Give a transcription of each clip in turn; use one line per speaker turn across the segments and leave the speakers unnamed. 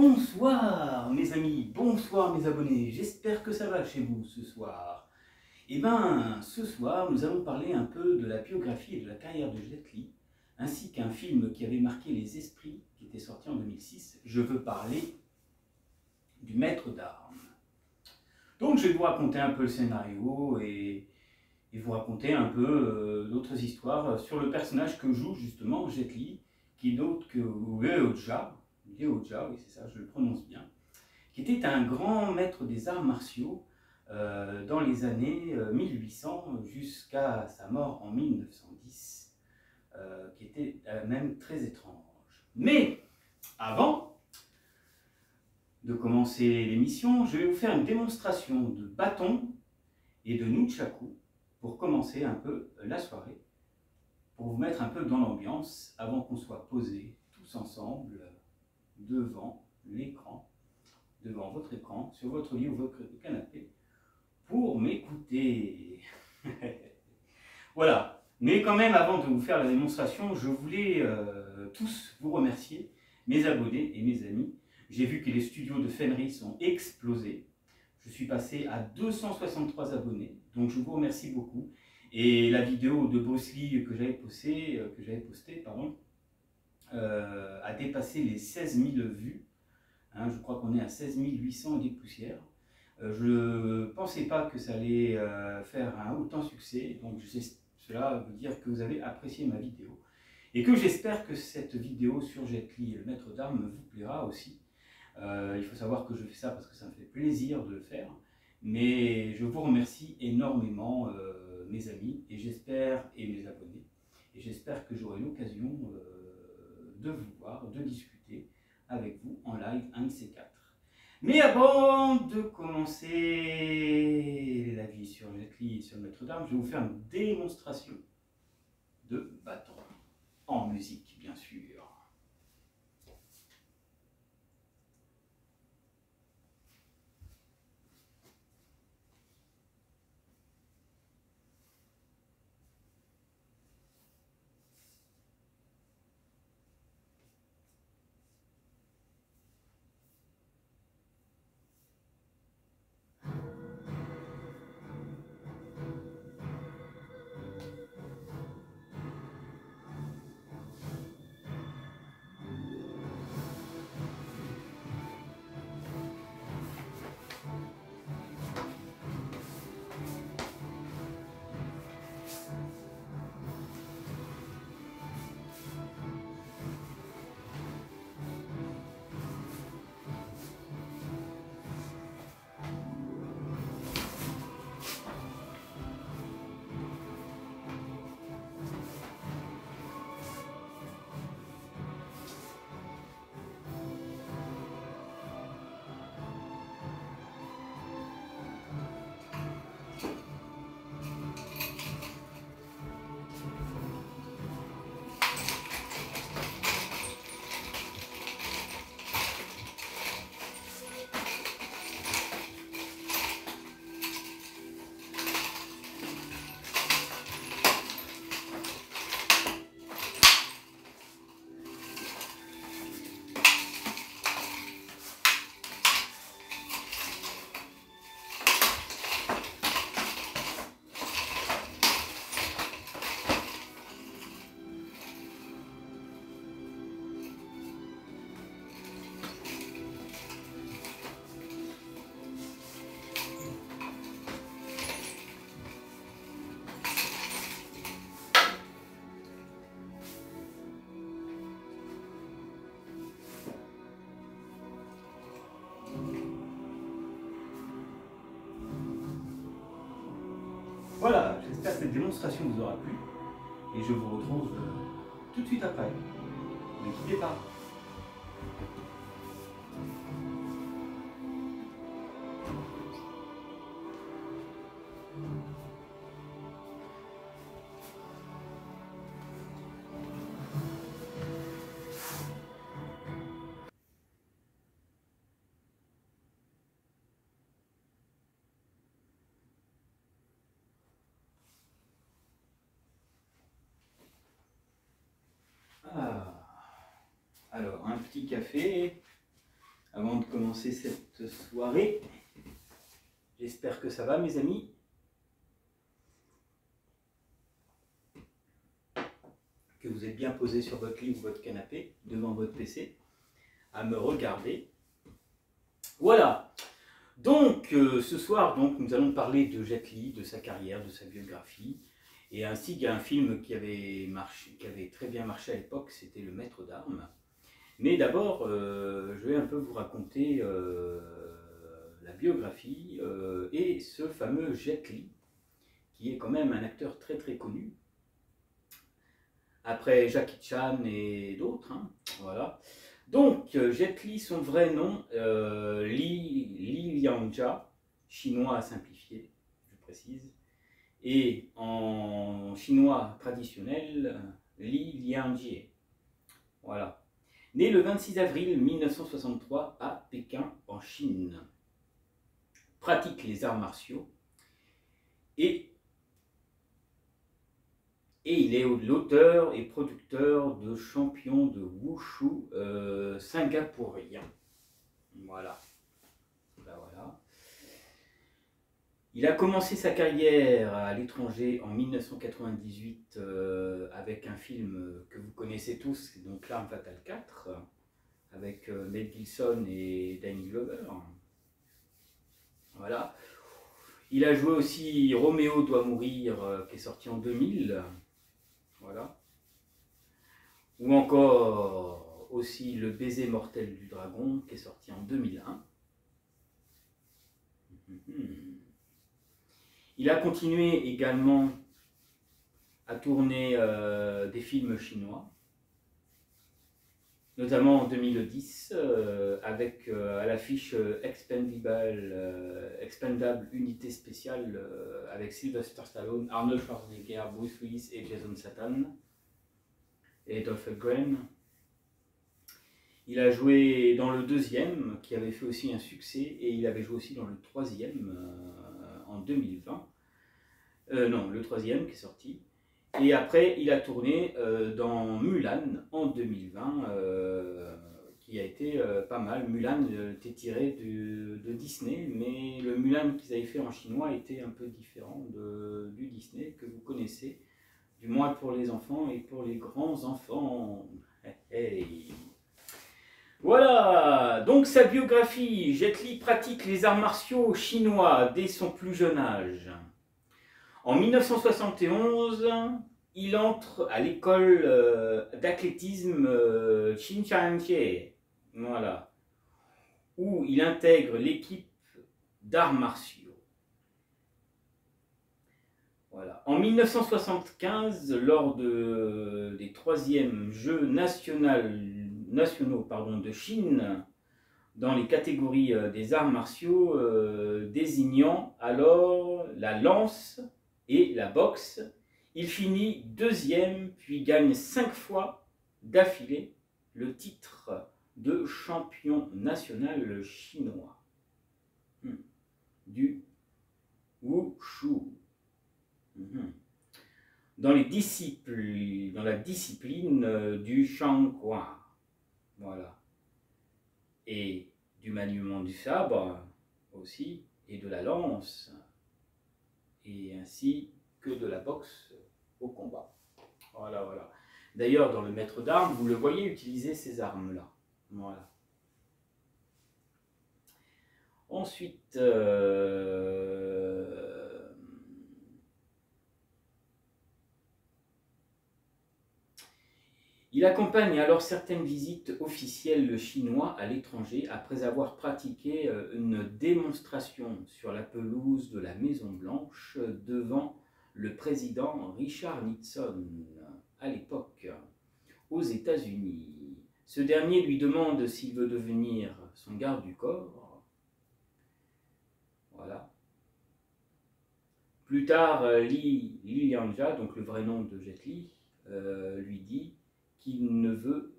Bonsoir mes amis, bonsoir mes abonnés, j'espère que ça va chez vous ce soir. Et bien ce soir nous allons parler un peu de la biographie et de la carrière de Jet Li, ainsi qu'un film qui avait marqué les esprits, qui était sorti en 2006. Je veux parler du Maître d'Armes. Donc je vais vous raconter un peu le scénario et vous raconter un peu d'autres histoires sur le personnage que joue justement Jet Li, qui est d'autre que Yeoja. Yeoja, oui c'est ça, je le prononce bien, qui était un grand maître des arts martiaux dans les années 1800 jusqu'à sa mort en 1910, qui était même très étrange. Mais avant de commencer l'émission, je vais vous faire une démonstration de bâton et de nunchaku pour commencer un peu la soirée, pour vous mettre un peu dans l'ambiance avant qu'on soit posés tous ensemble devant l'écran, devant votre écran, sur votre lit ou votre canapé, pour m'écouter. Voilà. Mais quand même, avant de vous faire la démonstration, je voulais tous vous remercier, mes abonnés et mes amis. J'ai vu que les studios de Fenris ont explosé. Je suis passé à 263 abonnés, donc je vous remercie beaucoup. Et la vidéo de Bruce Lee que j'avais postée, a dépassé les 16 000 vues. Hein, je crois qu'on est à 16 800 et des poussières. Je ne pensais pas que ça allait faire un autant succès, donc cela veut dire que vous avez apprécié ma vidéo. Et que j'espère que cette vidéo sur Jet Li, le maître d'armes, vous plaira aussi. Il faut savoir que je fais ça parce que ça me fait plaisir de le faire. Mais je vous remercie énormément, mes amis, et j'espère, et mes abonnés, et j'espère que j'aurai l'occasion de vous voir, de discuter avec vous en live, un de ces quatre. Mais avant de commencer la vie sur Jet Li et sur le maître d'armes, je vais vous faire une démonstration de bâton, en musique bien sûr. Voilà, j'espère que cette démonstration vous aura plu et je vous retrouve tout de suite après. Ne quittez pas. Ah. Alors, un petit café avant de commencer cette soirée. J'espère que ça va, mes amis. Que vous êtes bien posés sur votre lit ou votre canapé, devant votre PC, à me regarder. Voilà. Donc, ce soir, donc, nous allons parler de Jet Li, de sa carrière, de sa biographie, et ainsi qu'il y a un film qui avait très bien marché à l'époque, c'était Le Maître d'Armes. Mais d'abord, je vais un peu vous raconter la biographie et ce fameux Jet Li, qui est quand même un acteur très très connu, après Jackie Chan et d'autres, hein, voilà. Donc, Jet Li, son vrai nom, Li Liangjia, chinois simplifié, je précise, et en chinois traditionnel, Li Lianjie, voilà. Né le 26 avril 1963 à Pékin, en Chine. Pratique les arts martiaux et il est l'auteur et producteur de champions de wushu singapourien. Voilà. Voilà. Il a commencé sa carrière à l'étranger en 1998 avec un film que vous connaissez tous, donc L'Arme Fatale 4, avec Mel Gibson et Danny Glover. Voilà. Il a joué aussi Roméo doit mourir, qui est sorti en 2000. Voilà. Ou encore aussi Le baiser mortel du dragon, qui est sorti en 2001. Il a continué également à tourner des films chinois, notamment en 2010, avec à l'affiche Expendable Unité Spéciale, avec Sylvester Stallone, Arnold Schwarzenegger, Bruce Willis et Jason Statham, et Dolph Lundgren. Il a joué dans le deuxième, qui avait fait aussi un succès, et il avait joué aussi dans le troisième, en 2020. Non, le troisième qui est sorti. Et après, il a tourné dans Mulan en 2020, qui a été pas mal. Mulan était tiré de Disney, mais le Mulan qu'ils avaient fait en chinois était un peu différent du Disney que vous connaissez, du moins pour les enfants et pour les grands enfants. Hey. Voilà, donc sa biographie. Jet Li pratique les arts martiaux chinois dès son plus jeune âge. En 1971, il entre à l'école d'athlétisme Xinchanjie, voilà, où il intègre l'équipe d'arts martiaux. Voilà. En 1975, lors des 3e Jeux nationaux de Chine, dans les catégories des arts martiaux, désignant alors la lance et la boxe, il finit 2e, puis gagne 5 fois d'affilée le titre de champion national chinois du wushu. Dans la discipline du shangguan, voilà, et du maniement du sabre aussi, et de la lance, et ainsi que de la boxe au combat. Voilà, voilà. D'ailleurs, dans le maître d'armes, vous le voyez utiliser ces armes-là. Voilà. Ensuite, il accompagne alors certaines visites officielles chinois à l'étranger après avoir pratiqué une démonstration sur la pelouse de la Maison Blanche devant le président Richard Nixon à l'époque aux États-Unis. Ce dernier lui demande s'il veut devenir son garde du corps. Voilà. Plus tard, Li Liangjia, donc le vrai nom de Jet Li, lui dit qu'il ne veut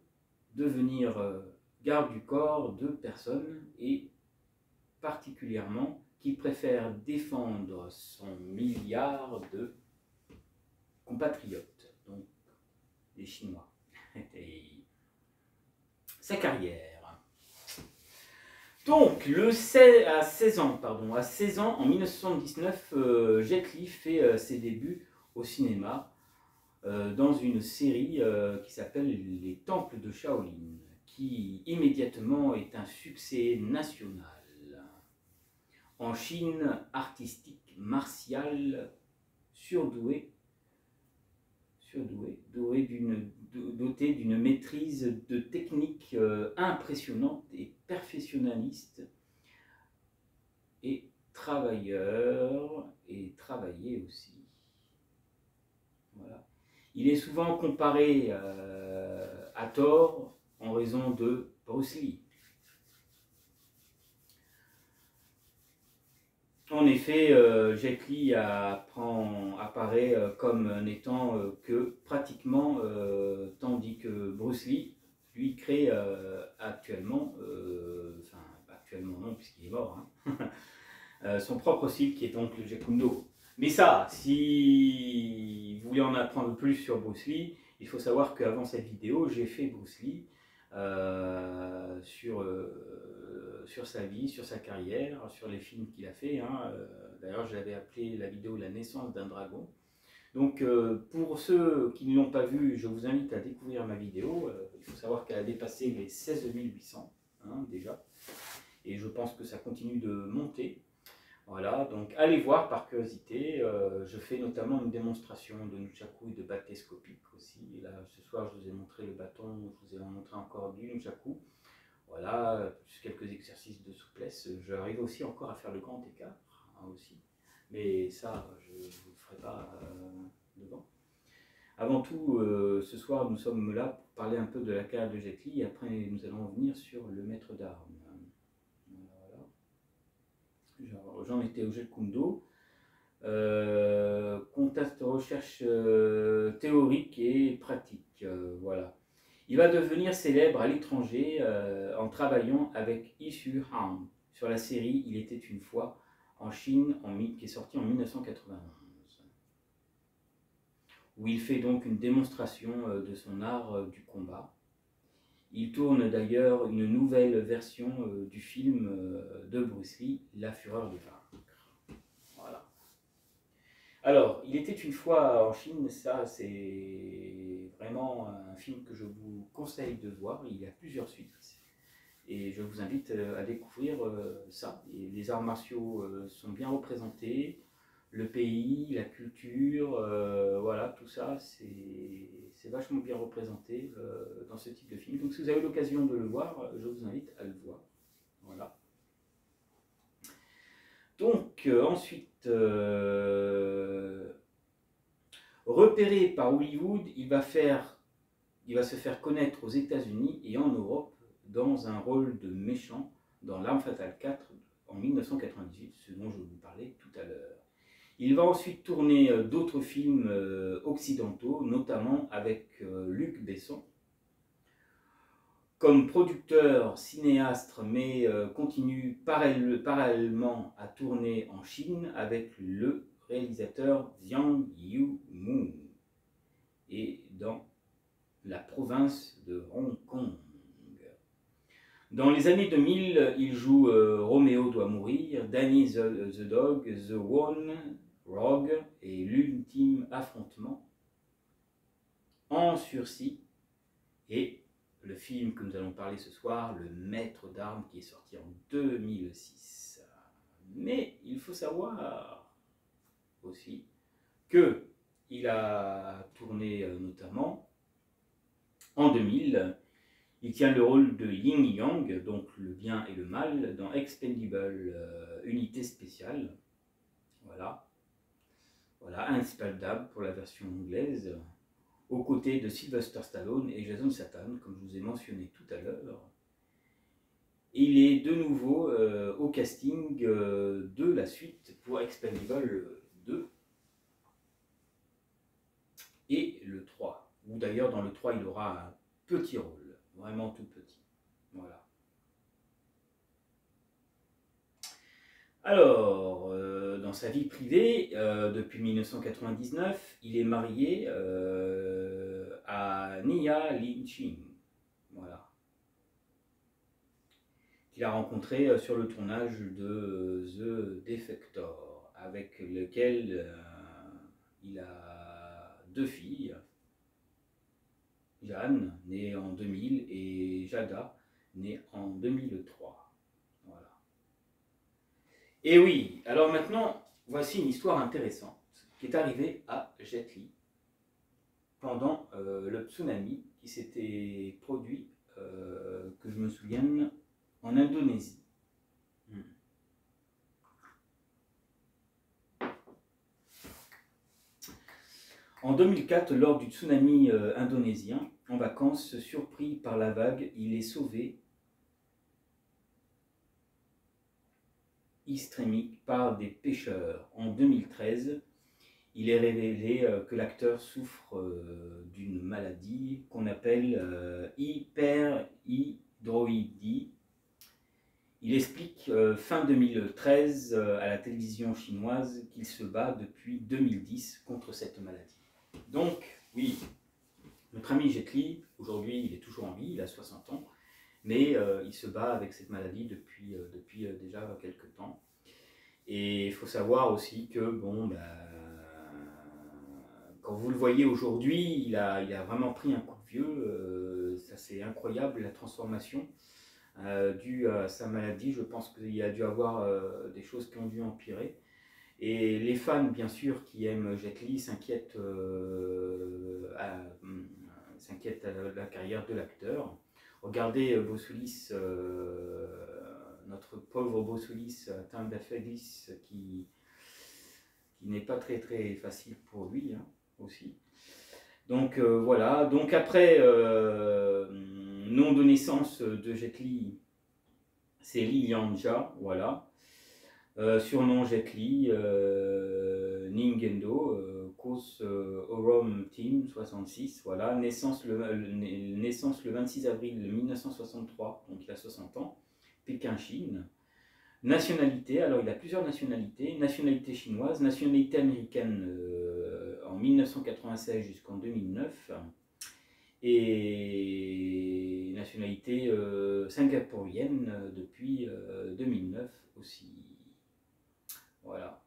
devenir garde du corps de personne et particulièrement qu'il préfère défendre son milliard de compatriotes, donc les Chinois. Et sa carrière. Donc, à 16 ans, en 1979, Jet Li fait ses débuts au cinéma dans une série qui s'appelle Les Temples de Shaolin, qui immédiatement est un succès national. En Chine, artistique, martial, doté d'une maîtrise de technique impressionnante et perfectionnaliste, et travailleur et travaillé aussi. Voilà. Il est souvent comparé à tort en raison de Bruce Lee. En effet, Jet Li apparaît comme n'étant que pratiquement, tandis que Bruce Lee, lui, crée actuellement, enfin actuellement non puisqu'il est mort, hein, son propre style qui est donc le Jeet Kune Do. Mais ça, si vous voulez en apprendre plus sur Bruce Lee, il faut savoir qu'avant cette vidéo, j'ai fait Bruce Lee sur sa vie, sur sa carrière, sur les films qu'il a fait. Hein. D'ailleurs, je l'avais appelé la vidéo La naissance d'un dragon. Donc, pour ceux qui ne l'ont pas vu, je vous invite à découvrir ma vidéo. Il faut savoir qu'elle a dépassé les 16 800 hein, déjà. Et je pense que ça continue de monter. Voilà, donc allez voir par curiosité. Je fais notamment une démonstration de nunchaku et de bat télescopique aussi. Et là, ce soir, je vous ai montré le bâton, je vous ai montré encore du nunchaku. Voilà, plus quelques exercices de souplesse. J'arrive aussi encore à faire le grand écart hein, aussi. Mais ça, je ne vous le ferai pas devant. Avant tout, ce soir, nous sommes là pour parler un peu de la carrière de Jet Li. Et après, nous allons revenir sur le maître d'armes. J'en étais au Jeet Kune Do. Contexte de recherche théorique et pratique. Voilà. Il va devenir célèbre à l'étranger en travaillant avec Issue Han sur la série Il était une fois en Chine qui est sortie en 1991. Où il fait donc une démonstration de son art du combat. Il tourne d'ailleurs une nouvelle version du film de Bruce Lee, La Fureur de vaincre. Voilà. Alors, Il était une fois en Chine, ça c'est vraiment un film que je vous conseille de voir. Il y a plusieurs suites. Et je vous invite à découvrir ça. Et les arts martiaux sont bien représentés. Le pays, la culture, voilà, tout ça, c'est vachement bien représenté dans ce type de film. Donc si vous avez l'occasion de le voir, je vous invite à le voir. Voilà. Donc ensuite, repéré par Hollywood, il va se faire connaître aux États-Unis et en Europe dans un rôle de méchant dans L'Arme Fatale 4 en 1998, ce dont je vous parlais tout à l'heure. Il va ensuite tourner d'autres films occidentaux, notamment avec Luc Besson, comme producteur, cinéaste, mais continue parallèlement à tourner en Chine avec le réalisateur Zhang Yimou et dans la province de Hong Kong. Dans les années 2000, il joue Roméo doit mourir, Danny the Dog, The One, Rogue et l'ultime affrontement en sursis, et le film que nous allons parler ce soir, Le Maître d'Armes, qui est sorti en 2006. Mais il faut savoir aussi qu'il a tourné notamment en 2000, il tient le rôle de Yin Yang, donc le bien et le mal, dans Expendable Unité Spéciale. Voilà. Voilà, Indispensable pour la version anglaise, aux côtés de Sylvester Stallone et Jason Statham, comme je vous ai mentionné tout à l'heure. Il est de nouveau au casting de la suite pour Expendable 2 et le 3, où d'ailleurs dans le 3 il aura un petit rôle, vraiment tout petit. Voilà. Alors, dans sa vie privée, depuis 1999, il est marié à Nia Lin Ching. Voilà. qu'il a rencontré sur le tournage de The Defector, avec lequel il a 2 filles, Jeanne, née en 2000, et Jada, née en 2003. Voilà. Et oui, alors maintenant, voici une histoire intéressante qui est arrivée à Jet Li pendant le tsunami qui s'était produit, que je me souvienne, en Indonésie. En 2004, lors du tsunami indonésien, en vacances, surpris par la vague, il est sauvé ischémique par des pêcheurs. En 2013, il est révélé que l'acteur souffre d'une maladie qu'on appelle hyperhidroïdie. Il explique fin 2013 à la télévision chinoise qu'il se bat depuis 2010 contre cette maladie. Donc, oui, notre ami Jet Li, aujourd'hui, il est toujours en vie, il a 60 ans, mais il se bat avec cette maladie depuis déjà quelques temps. Et il faut savoir aussi que, bon, quand vous le voyez aujourd'hui, il a vraiment pris un coup de vieux. Ça, c'est incroyable, la transformation due à sa maladie. Je pense qu'il a dû avoir des choses qui ont dû empirer. Et les fans, bien sûr, qui aiment Jet Li s'inquiètent à la carrière de l'acteur. Regardez Bruce Willis, notre pauvre Bruce Willis atteint d'aphasie qui n'est pas très facile pour lui aussi. Donc voilà, donc après nom de naissance de Jet Li, c'est Li Yanja, voilà. Surnom Jet Li, Ningendo, cause Orom Team 66, voilà. Naissance le 26 avril 1963, donc il a 60 ans, Pékin, Chine. Nationalité, alors il a plusieurs nationalités, nationalité chinoise, nationalité américaine en 1996 jusqu'en 2009, et nationalité singapourienne depuis 2009 aussi. Voilà.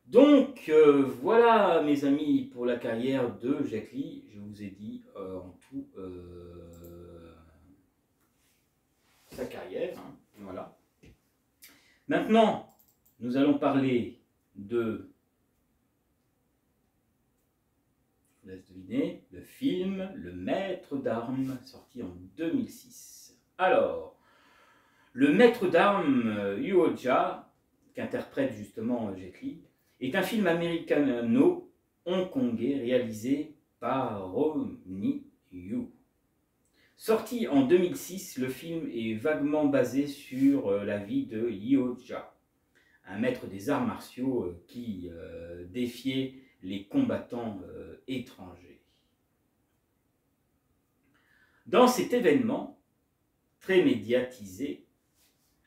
Donc, voilà mes amis pour la carrière de Jet Li. Je vous ai dit en tout sa carrière. Voilà. Maintenant, nous allons parler de, je vous laisse deviner, le film Le Maître d'Armes, sorti en 2006. Alors, Le Maître d'Armes, Huo Jia, qu'interprète justement Jet Li, est un film américano-hongkongais réalisé par Ronnie Yu. Sorti en 2006, le film est vaguement basé sur la vie de Huo Jia, un maître des arts martiaux qui défiait les combattants étrangers. Dans cet événement, très médiatisé,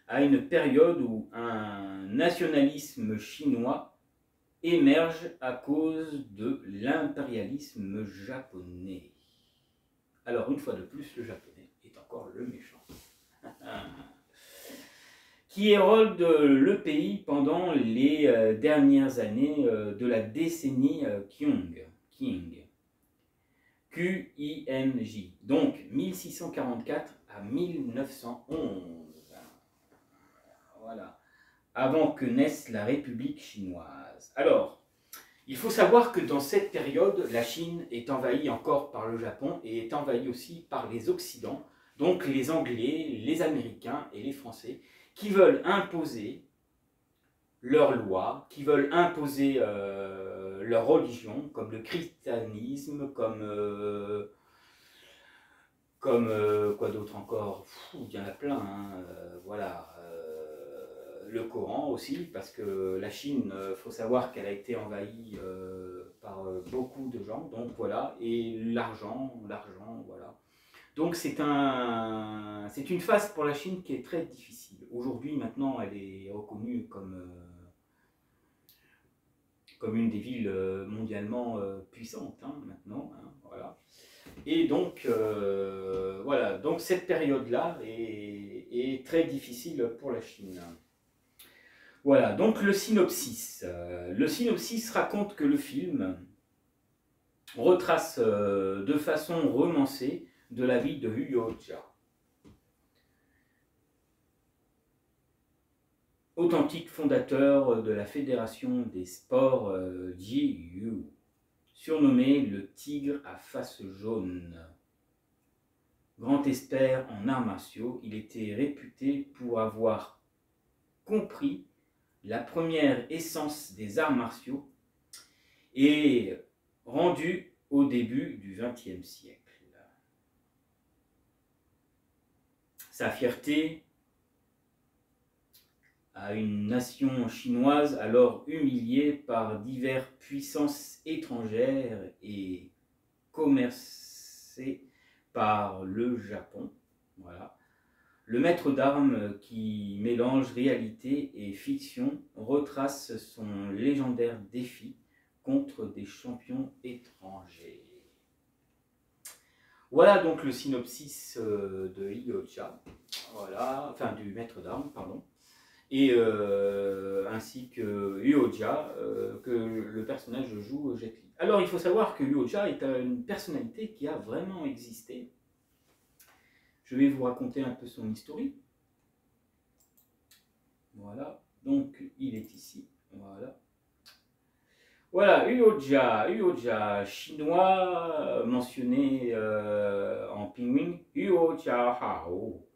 à une période où un nationalisme chinois émerge à cause de l'impérialisme japonais. Alors, une fois de plus, le japonais est encore le méchant. Qui érode le pays pendant les dernières années de la décennie Qing. Q-I-N-J. Donc, 1644 à 1911. Voilà. Avant que naisse la République chinoise. Alors, il faut savoir que dans cette période, la Chine est envahie encore par le Japon et est envahie aussi par les Occidents, donc les Anglais, les Américains et les Français, qui veulent imposer leurs lois, qui veulent imposer leur religion, comme le christianisme, comme quoi d'autre encore, il y en a plein, voilà. Le Coran aussi, parce que la Chine, faut savoir qu'elle a été envahie par beaucoup de gens, donc voilà, et l'argent, voilà. Donc c'est une phase pour la Chine qui est très difficile. Aujourd'hui, maintenant, elle est reconnue comme une des villes mondialement puissantes, maintenant, voilà. Et donc, voilà, donc cette période-là est et très difficile pour la Chine. Voilà, donc le synopsis. Le synopsis raconte que le film retrace de façon romancée de la vie de Huo-ja, authentique fondateur de la Fédération des sports Ji-Yu, surnommé le tigre à face jaune. Grand expert en arts martiaux, il était réputé pour avoir compris la première essence des arts martiaux et rendu au début du XXe siècle. Sa fierté à une nation chinoise alors humiliée par diverses puissances étrangères et commercée par le Japon. Voilà. Le maître d'armes qui mélange réalité et fiction retrace son légendaire défi contre des champions étrangers. Voilà donc le synopsis de Huo-ja, voilà, enfin du maître d'armes, pardon, et ainsi que Huo-ja, que le personnage joue Jet Li. Alors il faut savoir que Huo-ja est une personnalité qui a vraiment existé. Je vais vous raconter un peu son historique. Voilà, donc il est ici, voilà. Voilà, Huo-ja, chinois, mentionné en pinyin, Huo-ja Hao.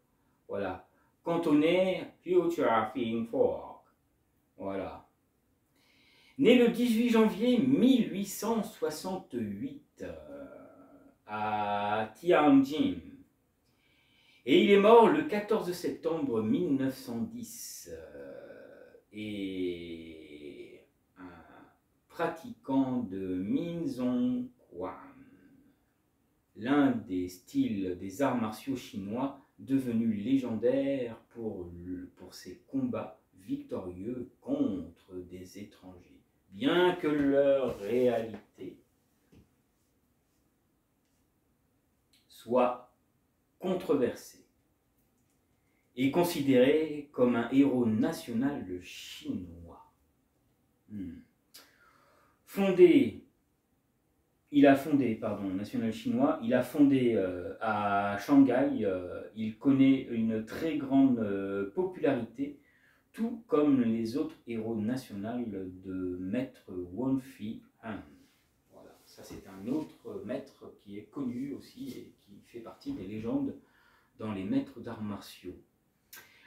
Voilà, cantonais, Huo-ja Fing Fort. Voilà. Né le 18 janvier 1868 à Tianjin. Et il est mort le 14 septembre 1910. Et un pratiquant de Minzong Quan, l'un des styles des arts martiaux chinois devenu légendaire pour ses combats victorieux contre des étrangers, bien que leur réalité soit controversé et considéré comme un héros national chinois. National chinois, il a fondé à Shanghai, il connaît une très grande popularité, tout comme les autres héros nationaux de maître Wen Fi Han. Voilà, ça c'est un autre maître qui est connu aussi et qui fait partie des légendes dans les maîtres d'arts martiaux.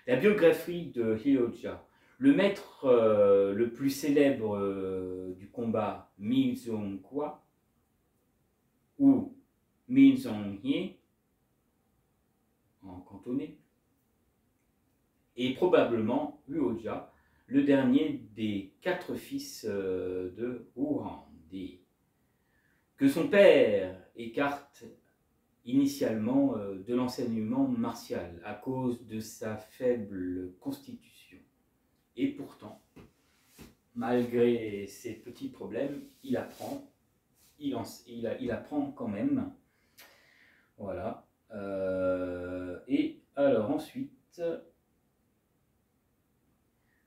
La biographie de Huo-ja. Le maître le plus célèbre du combat, Mi Zhong-Kwa, ou Mi Zhong-Hye, en cantonais, est probablement Huo-ja, le dernier des 4 fils de Huang Di, que son père écarte initialement de l'enseignement martial à cause de sa faible constitution. Et pourtant, malgré ses petits problèmes, il apprend quand même. Voilà. Et alors ensuite,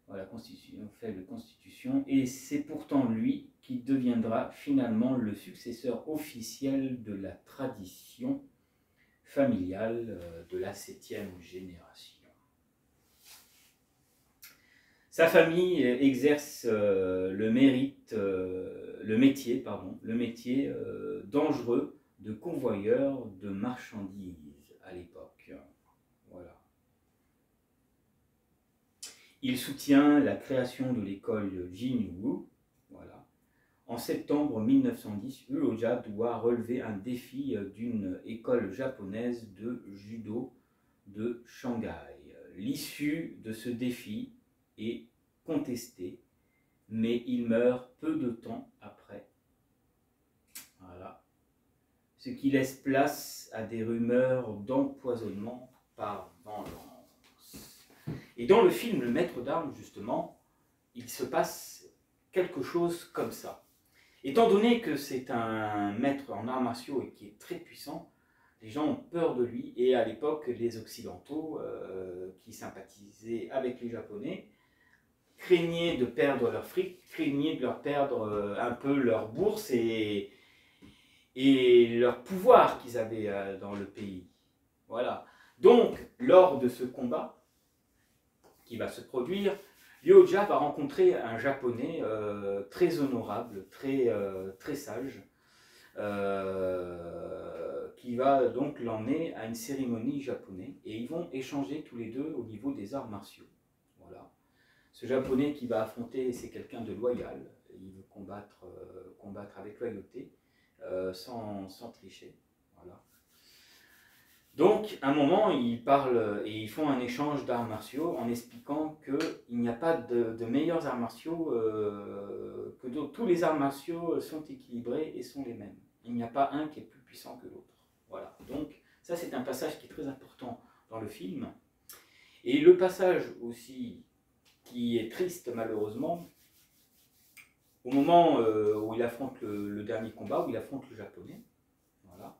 voilà, faible constitution, et c'est pourtant lui qui deviendra finalement le successeur officiel de la tradition familiale de la 7e génération. Sa famille exerce le métier dangereux de convoyeur de marchandises à l'époque. Voilà. Il soutient la création de l'école Jinwu. Voilà. En septembre 1910, Huo-ja doit relever un défi d'une école japonaise de judo de Shanghai. L'issue de ce défi est contestée, mais il meurt peu de temps après. Voilà. Ce qui laisse place à des rumeurs d'empoisonnement par vengeance. Et dans le film Le Maître d'armes, justement, il se passe quelque chose comme ça. Étant donné que c'est un maître en arts martiaux et qui est très puissant, Les gens ont peur de lui, et à l'époque, les Occidentaux, qui sympathisaient avec les Japonais, craignaient de perdre leur fric, craignaient de leur perdre un peu leur bourse et leur pouvoir qu'ils avaient dans le pays. Voilà. Donc, lors de ce combat qui va se produire, Ryoja va rencontrer un Japonais très honorable, très sage, qui va donc l'emmener à une cérémonie japonaise, et ils vont échanger tous les deux au niveau des arts martiaux. Voilà. Ce Japonais qui va affronter, c'est quelqu'un de loyal, il veut combattre avec loyauté, sans tricher. Voilà. Donc, à un moment, ils parlent et ils font un échange d'arts martiaux en expliquant qu'il n'y a pas de meilleurs arts martiaux, que d'autres. Tous les arts martiaux sont équilibrés et sont les mêmes. Il n'y a pas un qui est plus puissant que l'autre. Voilà. Donc, ça, c'est un passage qui est très important dans le film. Et le passage aussi qui est triste, malheureusement, au moment où il affronte le dernier combat, où il affronte le Japonais, voilà.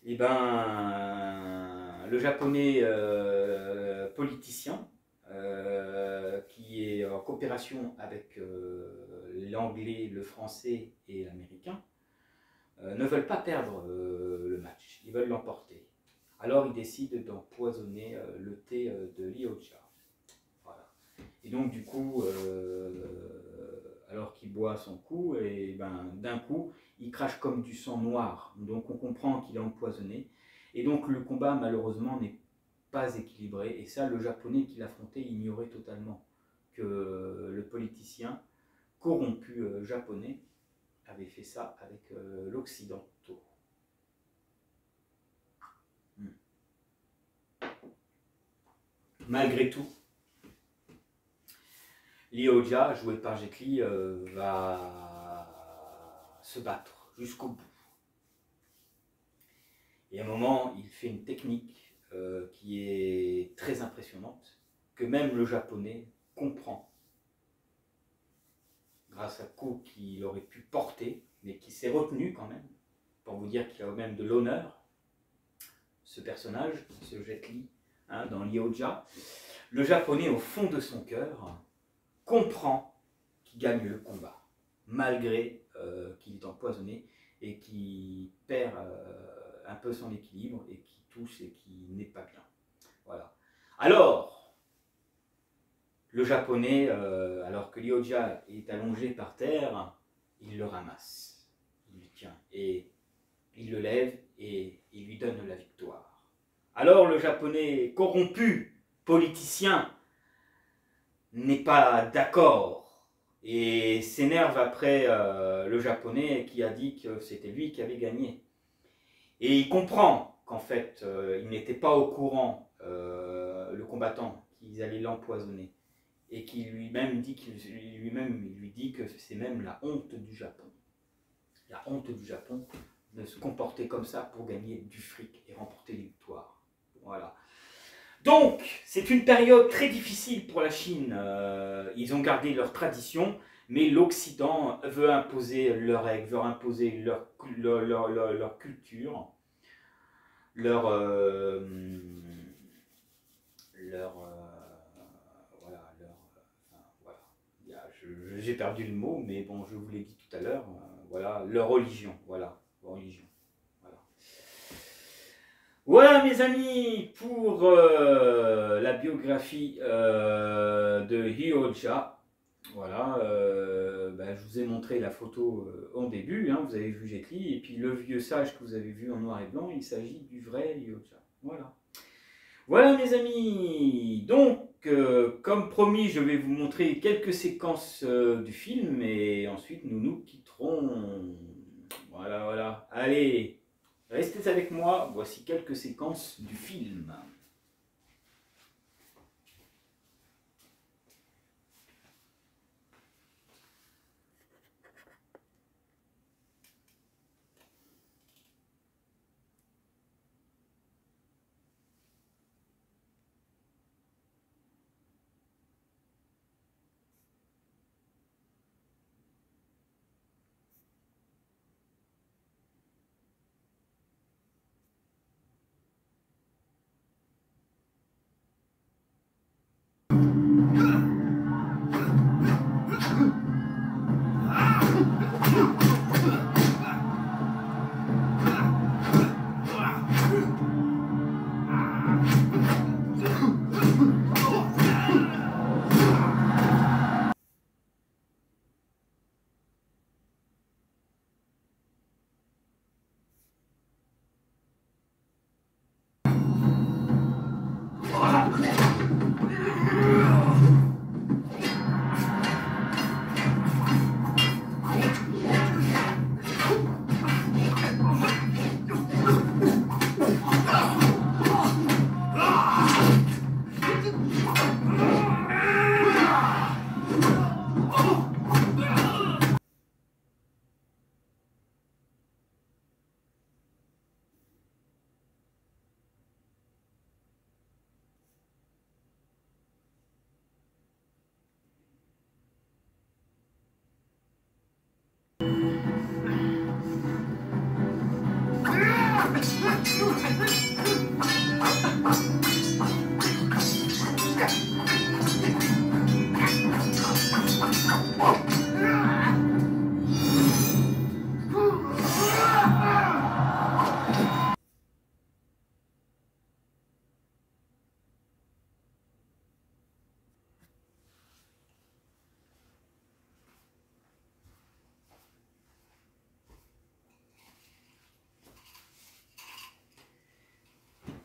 Et ben, le Japonais politicien, qui est en coopération avec l'anglais, le français et l'américain, ne veulent pas perdre le match, ils veulent l'emporter. Alors ils décident d'empoisonner le thé de Ryoja. Voilà. Et donc du coup, alors qu'il boit son coup, et ben, d'un coup, il crache comme du sang noir. Donc on comprend qu'il est empoisonné. Et donc le combat, malheureusement, n'est pas équilibré. Et ça, le Japonais qui l'affrontait ignorait totalement que le politicien corrompu japonais avait fait ça avec l'Occidentaux. Malgré tout, Ryoja, joué par Jet Li, va se battre jusqu'au bout. Et à un moment, il fait une technique qui est très impressionnante, que même le Japonais comprend, grâce à coup qu'il aurait pu porter, mais qui s'est retenu quand même, pour vous dire qu'il a même de l'honneur, ce personnage, ce Jet Li, hein, dans Ryoja. Le Japonais, au fond de son cœur, comprend qu'il gagne le combat, malgré qu'il est empoisonné et qu'il perd un peu son équilibre et qui tousse et qui n'est pas bien. Voilà. Alors, le Japonais, alors que Ryoja est allongé par terre, il le ramasse, il le tient et il le lève et il lui donne la victoire. Alors le Japonais corrompu, politicien, n'est pas d'accord et s'énerve après le Japonais qui a dit que c'était lui qui avait gagné. Et il comprend qu'en fait, il n'était pas au courant, le combattant, qu'ils allaient l'empoisonner. Et qu'il lui-même dit, il lui dit que c'est même la honte du Japon. La honte du Japon de se comporter comme ça pour gagner du fric et remporter des victoires. Voilà. Donc, c'est une période très difficile pour la Chine. Ils ont gardé leur tradition, mais l'Occident veut imposer leurs règles, veut imposer leur culture, leur j'ai perdu le mot, mais bon, je vous l'ai dit tout à l'heure, voilà, leur religion, voilà, religion. Voilà mes amis pour la biographie de Ryoja. Voilà, je vous ai montré la photo en début, hein, vous avez vu Jet Li, et puis le vieux sage que vous avez vu en noir et blanc, il s'agit du vrai Ryoja. Voilà. Voilà mes amis, donc comme promis je vais vous montrer quelques séquences du film et ensuite nous nous quitterons. Voilà, voilà, allez, restez avec moi, voici quelques séquences du film.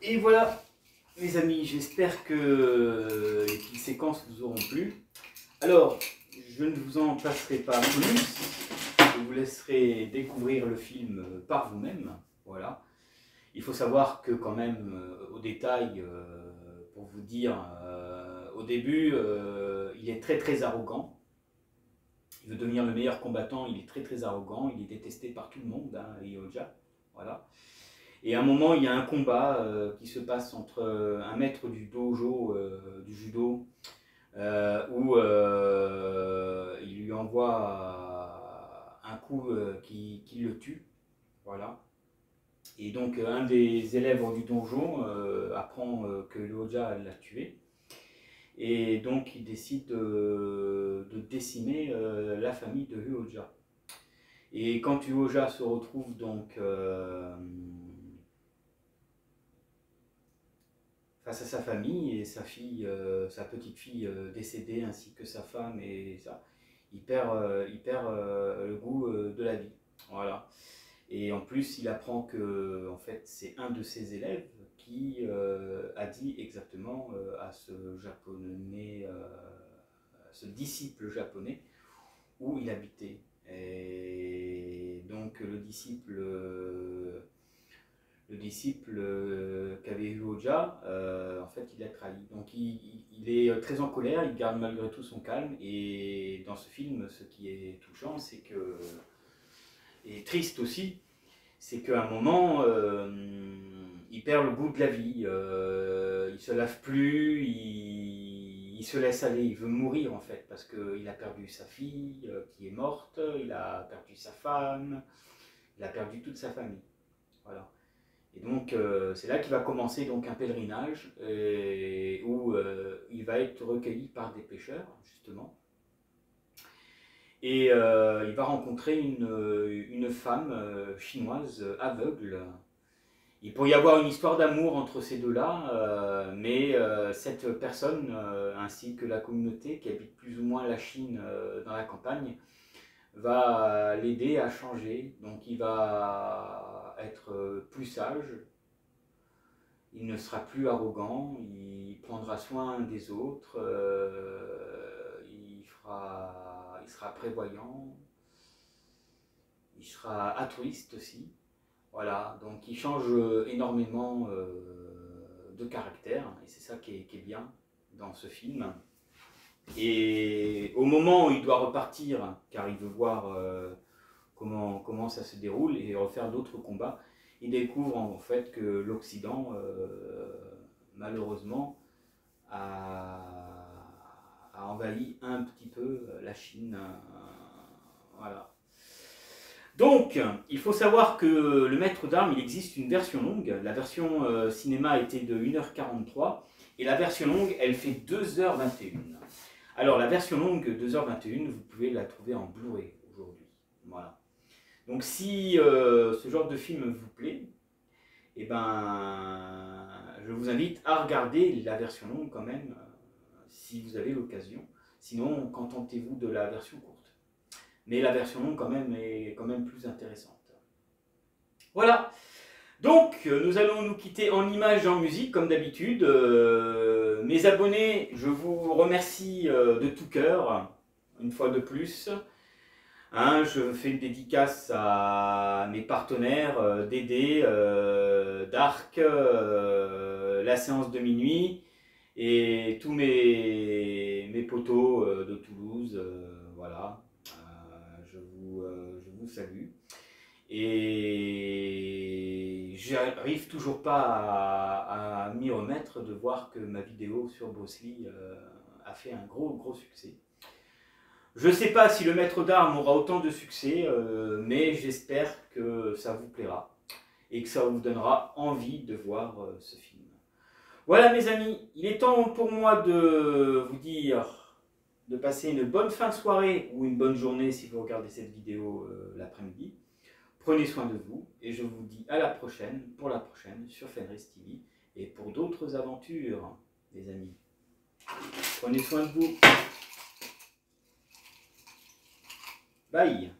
Et voilà, mes amis, j'espère que les petites séquences vous auront plu. Alors, je ne vous en passerai pas plus, je vous laisserai découvrir le film par vous-même. Voilà. Il faut savoir que quand même, au détail, pour vous dire, au début, il est très arrogant. Il veut devenir le meilleur combattant, il est très arrogant, il est détesté par tout le monde, hein, Ryoja. Voilà. Et à un moment, il y a un combat qui se passe entre un maître du dojo, du judo, où il lui envoie un coup qui le tue. Voilà. Et donc, un des élèves du dojo apprend que Ryoja l'a tué. Et donc, il décide de décimer la famille de Ryoja. Et quand Ryoja se retrouve donc face à sa famille et sa fille, sa petite fille décédée, ainsi que sa femme, et ça, il perd le goût de la vie. Voilà. Et en plus, il apprend que en fait, c'est un de ses élèves qui a dit exactement à ce japonais, ce disciple japonais, où il habitait. Et donc le disciple qu'avait Ryoja, en fait, il l'a trahi. Donc il est très en colère, il garde malgré tout son calme. Et dans ce film, ce qui est touchant, c'est que, et triste aussi, c'est qu'à un moment, il perd le goût de la vie. Il se lave plus, il se laisse aller, il veut mourir en fait, parce qu'il a perdu sa fille qui est morte, il a perdu sa femme, il a perdu toute sa famille. Voilà. Et donc c'est là qu'il va commencer donc un pèlerinage où il va être recueilli par des pêcheurs justement. Et il va rencontrer une femme chinoise aveugle. Il pourrait y avoir une histoire d'amour entre ces deux-là, mais cette personne, ainsi que la communauté qui habite plus ou moins la Chine dans la campagne, va l'aider à changer. Donc il va être plus sage, il ne sera plus arrogant, il prendra soin des autres, il sera prévoyant, il sera altruiste aussi. Voilà, donc il change énormément de caractère, et c'est ça qui est bien dans ce film. Et au moment où il doit repartir, car il veut voir comment ça se déroule et refaire d'autres combats, il découvre en fait que l'Occident, malheureusement, a envahi un petit peu la Chine. Voilà. Donc, il faut savoir que le Maître d'Armes, il existe une version longue. La version cinéma était de 1h43 et la version longue, elle fait 2h21. Alors, la version longue, 2h21, vous pouvez la trouver en Blu-ray aujourd'hui. Voilà. Donc, si ce genre de film vous plaît, eh ben, je vous invite à regarder la version longue quand même, si vous avez l'occasion. Sinon, contentez-vous de la version courte. Mais la version longue quand même est quand même plus intéressante. Voilà. Donc, nous allons nous quitter en images et en musique, comme d'habitude. Mes abonnés, je vous remercie de tout cœur, une fois de plus. Hein, je fais une dédicace à mes partenaires, Dédé, Dark, la séance de minuit, et tous mes potos de Toulouse. Voilà. Je vous salue. Et j'arrive toujours pas à m'y remettre de voir que ma vidéo sur Bruce Lee a fait un gros succès. Je ne sais pas si le Maître d'Armes aura autant de succès, mais j'espère que ça vous plaira. et que ça vous donnera envie de voir ce film. Voilà mes amis, il est temps pour moi de vous dire de passer une bonne fin de soirée ou une bonne journée si vous regardez cette vidéo l'après-midi. Prenez soin de vous et je vous dis à la prochaine, pour la prochaine sur Fenris TV et pour d'autres aventures, les amis. Prenez soin de vous. Bye.